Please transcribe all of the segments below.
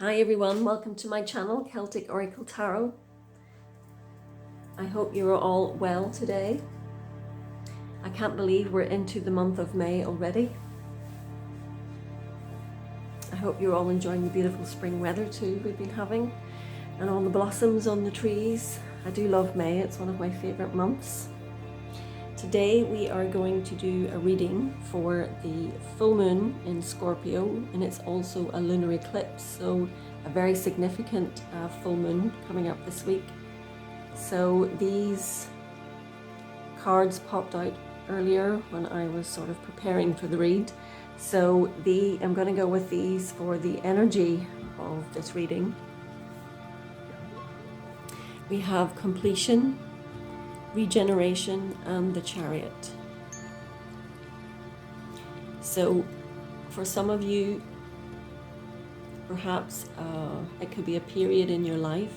Hi everyone, welcome to my channel, Celtic Oracle Tarot. I hope you're all well today. I can't believe we're into the month of May already. I hope you're all enjoying the beautiful spring weather too we've been having, and all the blossoms on the trees. I do love May, it's one of my favorite months. Today we are going to do a reading for the full moon in Scorpio, and it's also a lunar eclipse, so a very significant full moon coming up this week. So these cards popped out earlier when I was sort of preparing for the read. So I'm going to go with these for the energy of this reading. We have completion, regeneration, and the Chariot. So for some of you, perhaps it could be a period in your life,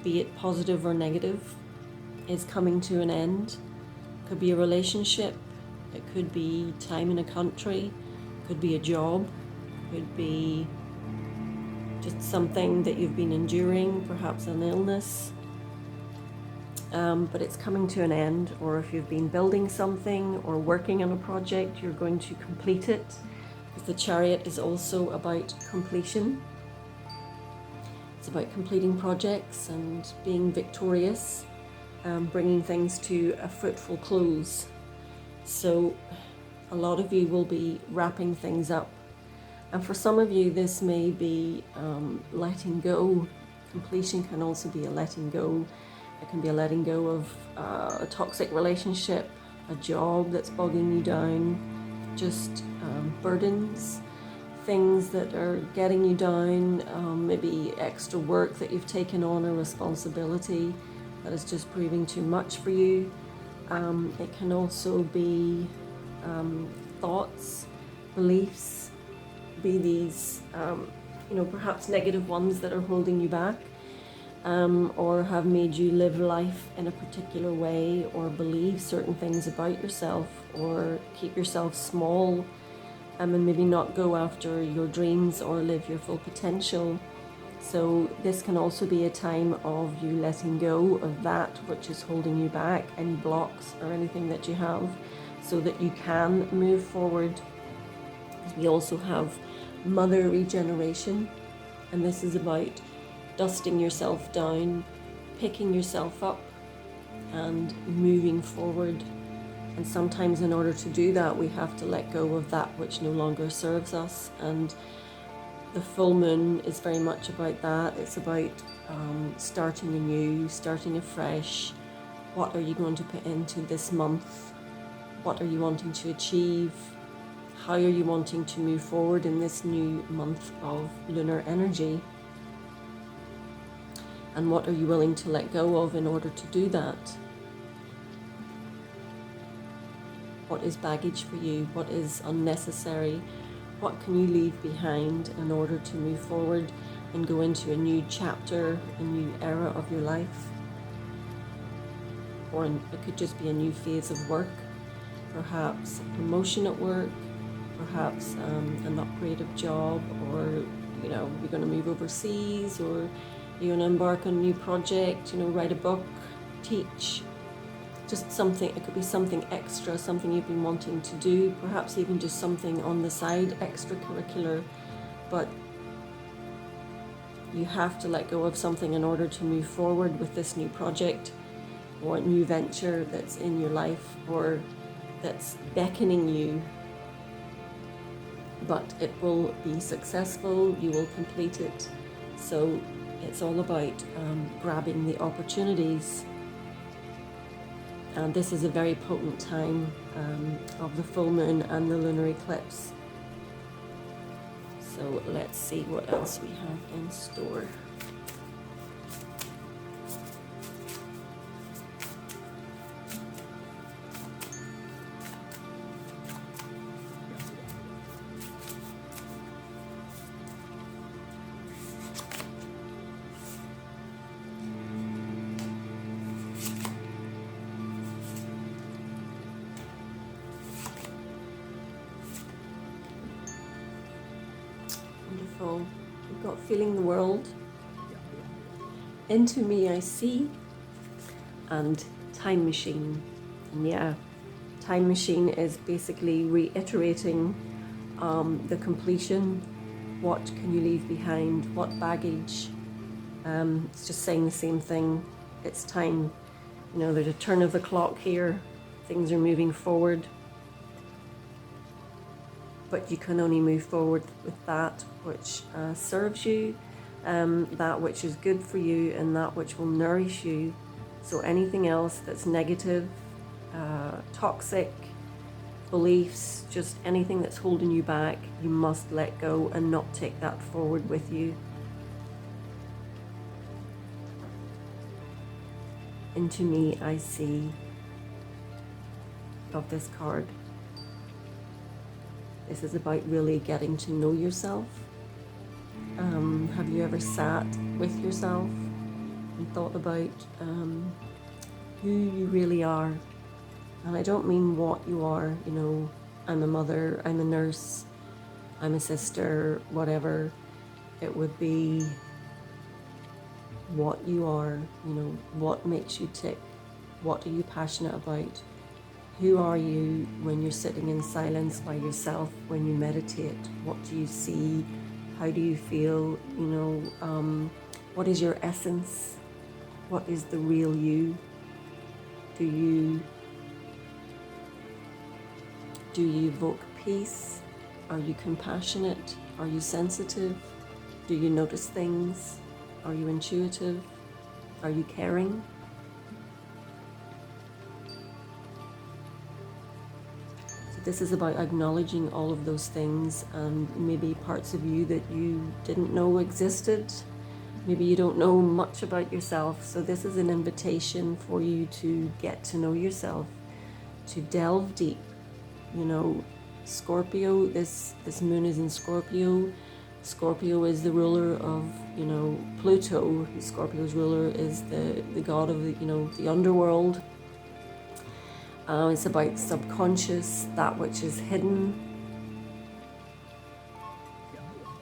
be it positive or negative, is coming to an end. It could be a relationship, it could be time in a country, it could be a job, it could be just something that you've been enduring, perhaps an illness. But it's coming to an end, or if you've been building something or working on a project, you're going to complete it, because the Chariot is also about completion. It's about completing projects and being victorious, bringing things to a fruitful close. So a lot of you will be wrapping things up. And for some of you, this may be letting go. Completion can also be a letting go. It can be a letting go of a toxic relationship, a job that's bogging you down, just burdens, things that are getting you down, maybe extra work that you've taken on, a responsibility that is just proving too much for you. It can also be thoughts, beliefs, be these, perhaps negative ones that are holding you back. Or have made you live life in a particular way, or believe certain things about yourself, or keep yourself small, and maybe not go after your dreams or live your full potential. So this can also be a time of you letting go of that which is holding you back, any blocks or anything that you have, so that you can move forward. We also have mother regeneration, and this is about dusting yourself down, picking yourself up, and moving forward. And sometimes in order to do that, we have to let go of that which no longer serves us. And the full moon is very much about that. It's about starting anew, starting afresh. What are you going to put into this month? What are you wanting to achieve? How are you wanting to move forward in this new month of lunar energy? And what are you willing to let go of in order to do that? What is baggage for you? What is unnecessary? What can you leave behind in order to move forward and go into a new chapter, a new era of your life? Or it could just be a new phase of work, perhaps a promotion at work, perhaps an upgraded job, or you're going to move overseas, or you're going to embark on a new project, write a book, teach, just something. It could be something extra, something you've been wanting to do, perhaps even just something on the side, extracurricular, but you have to let go of something in order to move forward with this new project or new venture that's in your life, or that's beckoning you. But it will be successful, you will complete it. So it's all about grabbing the opportunities. And this is a very potent time of the full moon and the lunar eclipse. So let's see what else we have in store. Wonderful. We've got feeling the world. Into me I see, and time machine. And yeah, time machine is basically reiterating the completion. What can you leave behind? What baggage? It's just saying the same thing. It's time. You know, there's a turn of the clock here. Things are moving forward. But you can only move forward with that which serves you, that which is good for you, and that which will nourish you. So anything else that's negative, toxic beliefs, just anything that's holding you back, you must let go and not take that forward with you. Into me I see. Of this card. This is about really getting to know yourself. Have you ever sat with yourself and thought about who you really are? And I don't mean what you are, you know, I'm a mother, I'm a nurse, I'm a sister, whatever. It would be what you are, you know, what makes you tick, what are you passionate about? Who are you when you're sitting in silence by yourself, when you meditate? What do you see? How do you feel? You know, what is your essence? What is the real you? Do you evoke peace? Are you compassionate? Are you sensitive? Do you notice things? Are you intuitive? Are you caring? This is about acknowledging all of those things, and maybe parts of you that you didn't know existed. Maybe you don't know much about yourself. So this is an invitation for you to get to know yourself, to delve deep. You know, Scorpio, this moon is in Scorpio. Scorpio is the ruler of, you know, Pluto. Scorpio's ruler is the god of the, you know, the underworld. It's about subconscious, that which is hidden.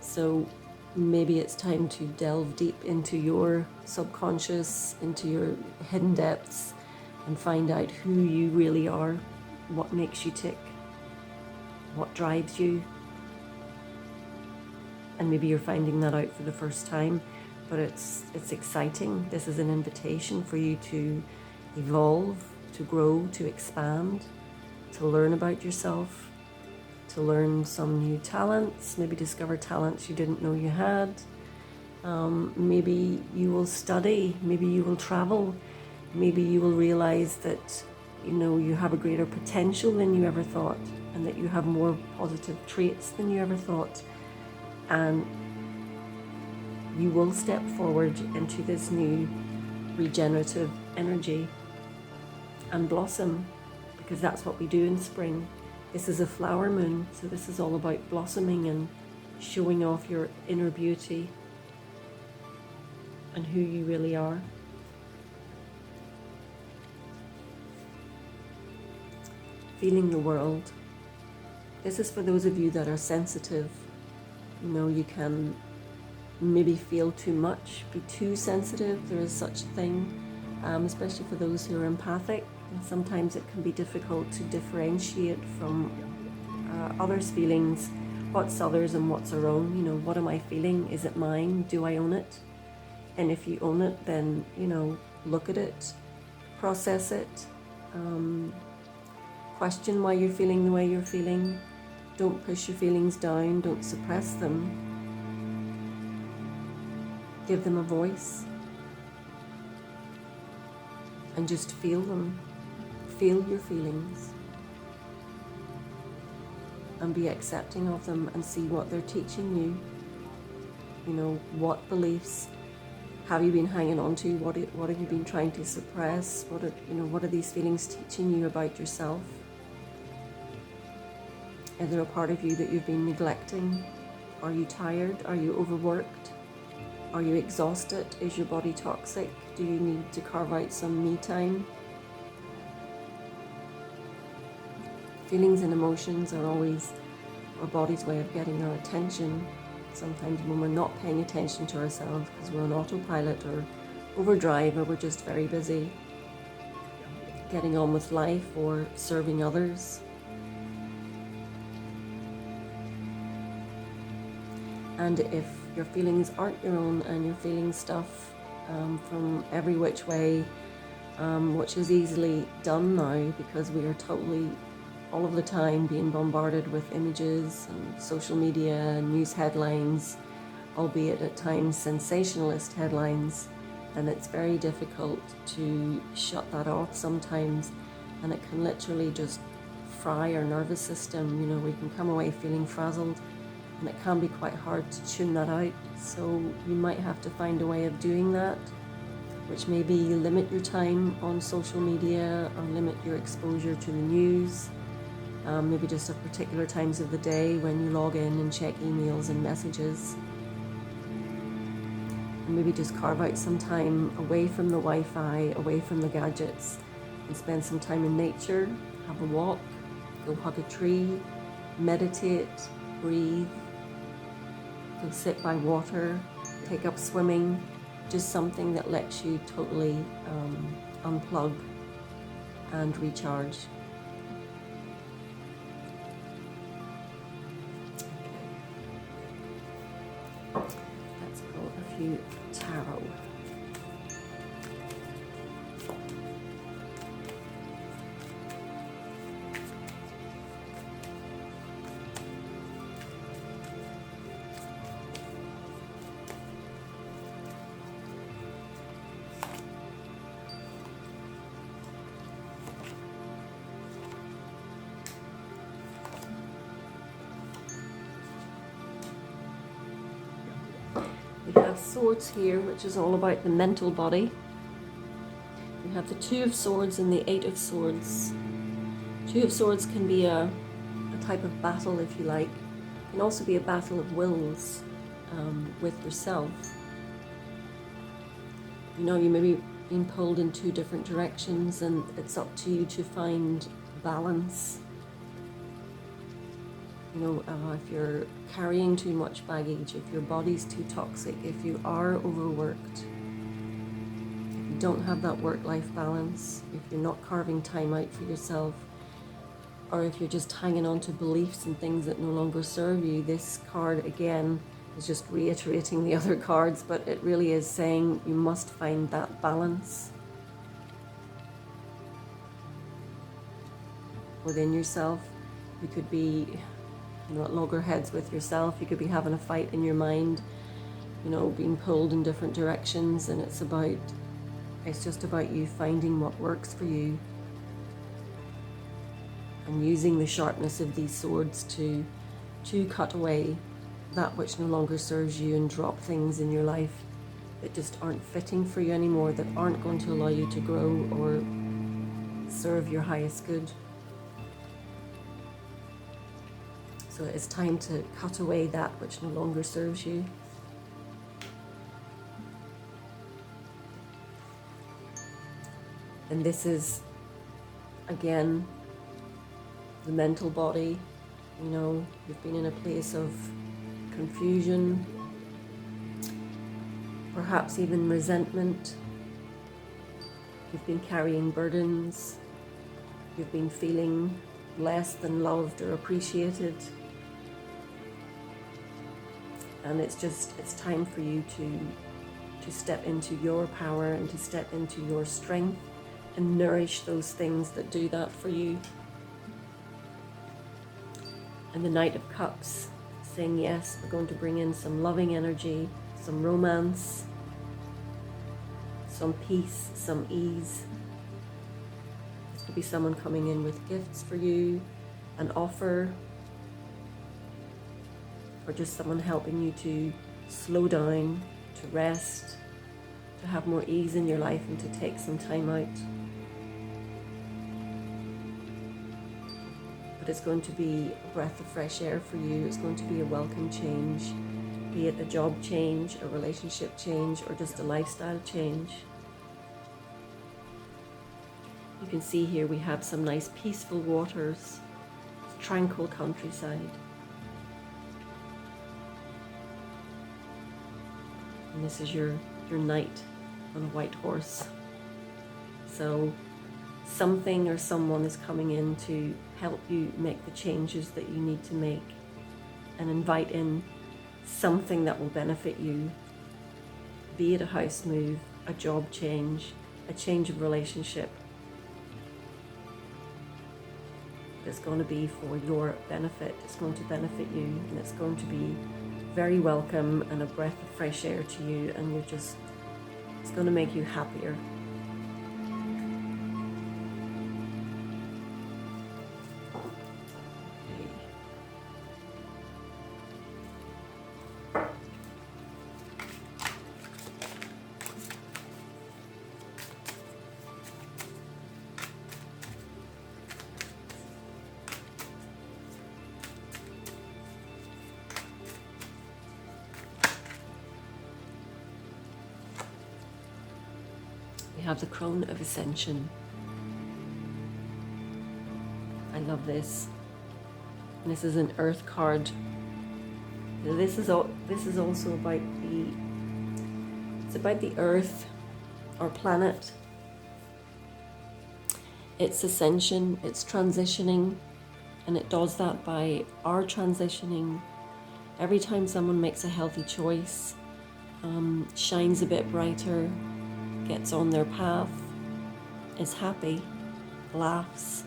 So maybe it's time to delve deep into your subconscious, into your hidden depths, and find out who you really are, what makes you tick, what drives you. And maybe you're finding that out for the first time, but it's exciting. This is an invitation for you to evolve, to grow, to expand, to learn about yourself, to learn some new talents, maybe discover talents you didn't know you had. Maybe you will study, maybe you will travel, maybe you will realize that, you know, you have a greater potential than you ever thought, and that you have more positive traits than you ever thought. And you will step forward into this new regenerative energy and blossom, because that's what we do in spring. This is a flower moon, so this is all about blossoming and showing off your inner beauty and who you really are. Feeling the world. This is for those of you that are sensitive. You know, you can maybe feel too much, be too sensitive. There is such a thing, especially for those who are empathic. And sometimes it can be difficult to differentiate from others' feelings, what's others and what's our own. You know, what am I feeling? Is it mine? Do I own it? And if you own it, then, you know, look at it, process it, question why you're feeling the way you're feeling. Don't push your feelings down, don't suppress them. Give them a voice. And just feel them. Feel your feelings. And be accepting of them and see what they're teaching you. You know, what beliefs have you been hanging on to? What have you been trying to suppress? What are these feelings teaching you about yourself? Is there a part of you that you've been neglecting? Are you tired? Are you overworked? Are you exhausted? Is your body toxic? Do you need to carve out some me time? Feelings and emotions are always our body's way of getting our attention. sometimes when we're not paying attention to ourselves because we're on autopilot or overdrive, or we're just very busy getting on with life or serving others. And if your feelings aren't your own and you're feeling stuff from every which way, which is easily done now because we are totally all of the time being bombarded with images and social media and news headlines, albeit at times sensationalist headlines, and it's very difficult to shut that off sometimes, and it can literally just fry our nervous system. You know, we can come away feeling frazzled, and it can be quite hard to tune that out. So you might have to find a way of doing that, which maybe you limit your time on social media or limit your exposure to the news. Maybe just at particular times of the day when you log in and check emails and messages. And maybe just carve out some time away from the Wi-Fi, away from the gadgets, and spend some time in nature. Have a walk, go hug a tree, meditate, breathe, go sit by water, take up swimming, just something that lets you totally unplug and recharge. Let's pull a few tarot. We have Swords here, which is all about the mental body. We have the Two of Swords and the Eight of Swords. Two of Swords can be a type of battle, if you like. It can also be a battle of wills with yourself. You know, you may be being pulled in two different directions, and it's up to you to find balance. You know, if you're carrying too much baggage, if your body's too toxic, if you are overworked, if you don't have that work-life balance, if you're not carving time out for yourself, or if you're just hanging on to beliefs and things that no longer serve you, this card again is just reiterating the other cards, but it really is saying you must find that balance within yourself. You could be, you know, at loggerheads with yourself. You could be having a fight in your mind, you know, being pulled in different directions, and it's just about you finding what works for you and using the sharpness of these swords to cut away that which no longer serves you and drop things in your life that just aren't fitting for you anymore, that aren't going to allow you to grow or serve your highest good. So it's time to cut away that which no longer serves you. And this is, again, the mental body. You know, you've been in a place of confusion, perhaps even resentment. You've been carrying burdens. You've been feeling less than loved or appreciated. And it's time for you to step into your power and to step into your strength and nourish those things that do that for you. And the Knight of Cups, saying yes, we're going to bring in some loving energy, some romance, some peace, some ease. This could be someone coming in with gifts for you, an offer, or just someone helping you to slow down, to rest, to have more ease in your life and to take some time out. But it's going to be a breath of fresh air for you. It's going to be a welcome change, be it a job change, a relationship change, or just a lifestyle change. You can see here we have some nice peaceful waters, tranquil countryside. And this is your knight on a white horse. So something or someone is coming in to help you make the changes that you need to make and invite in something that will benefit you, be it a house move, a job change, a change of relationship. It's going to be for your benefit, it's going to benefit you, and it's going to be very welcome and a breath of fresh air to you, and it's going to make you happier. We have the Crone of Ascension. I love this. And this is an earth card. This is also about the earth, our planet. It's ascension, it's transitioning, and it does that by our transitioning. Every time someone makes a healthy choice, shines a bit brighter, gets on their path, is happy, laughs,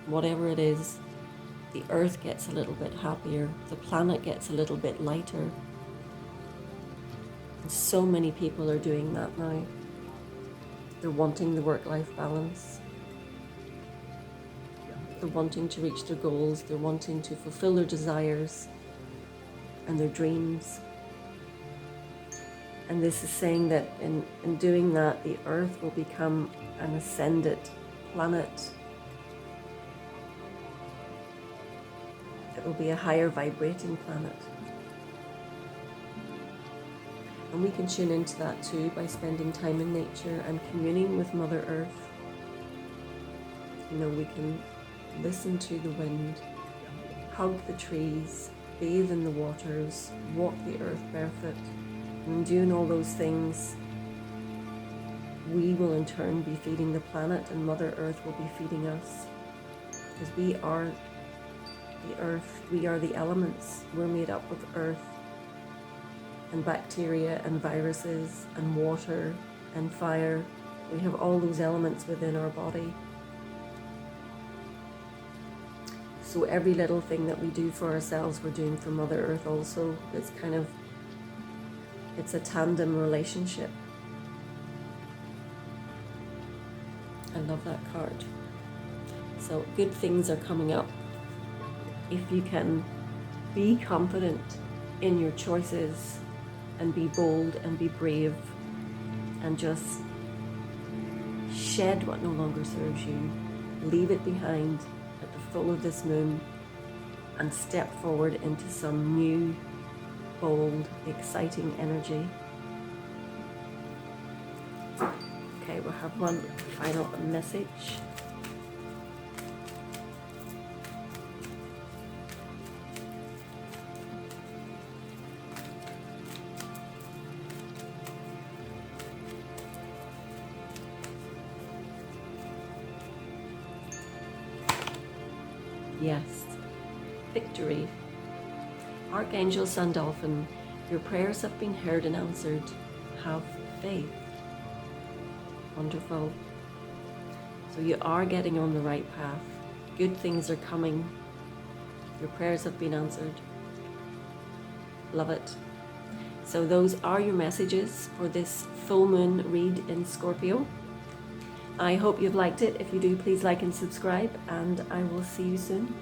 whatever it is, the earth gets a little bit happier, the planet gets a little bit lighter. And so many people are doing that now. They're wanting the work-life balance. They're wanting to reach their goals. They're wanting to fulfill their desires and their dreams. And this is saying that in doing that, the earth will become an ascended planet. It will be a higher vibrating planet. And we can tune into that too by spending time in nature and communing with Mother Earth. You know, we can listen to the wind, hug the trees, bathe in the waters, walk the earth barefoot. And doing all those things, we will in turn be feeding the planet, and Mother Earth will be feeding us. Because we are the earth, we are the elements. We're made up of earth and bacteria and viruses and water and fire. We have all those elements within our body. So every little thing that we do for ourselves, we're doing for Mother Earth also. It's a tandem relationship. I love that card. So good things are coming up. If you can be confident in your choices and be bold and be brave and just shed what no longer serves you, leave it behind at the full of this moon and step forward into some new, bold, exciting energy. Okay, we'll have one final message. Yes, victory. Archangel Sandalphon, your prayers have been heard and answered. Have faith. Wonderful. So you are getting on the right path. Good things are coming. Your prayers have been answered. Love it. So those are your messages for this full moon read in Scorpio. I hope you've liked it. If you do, please like and subscribe, and I will see you soon.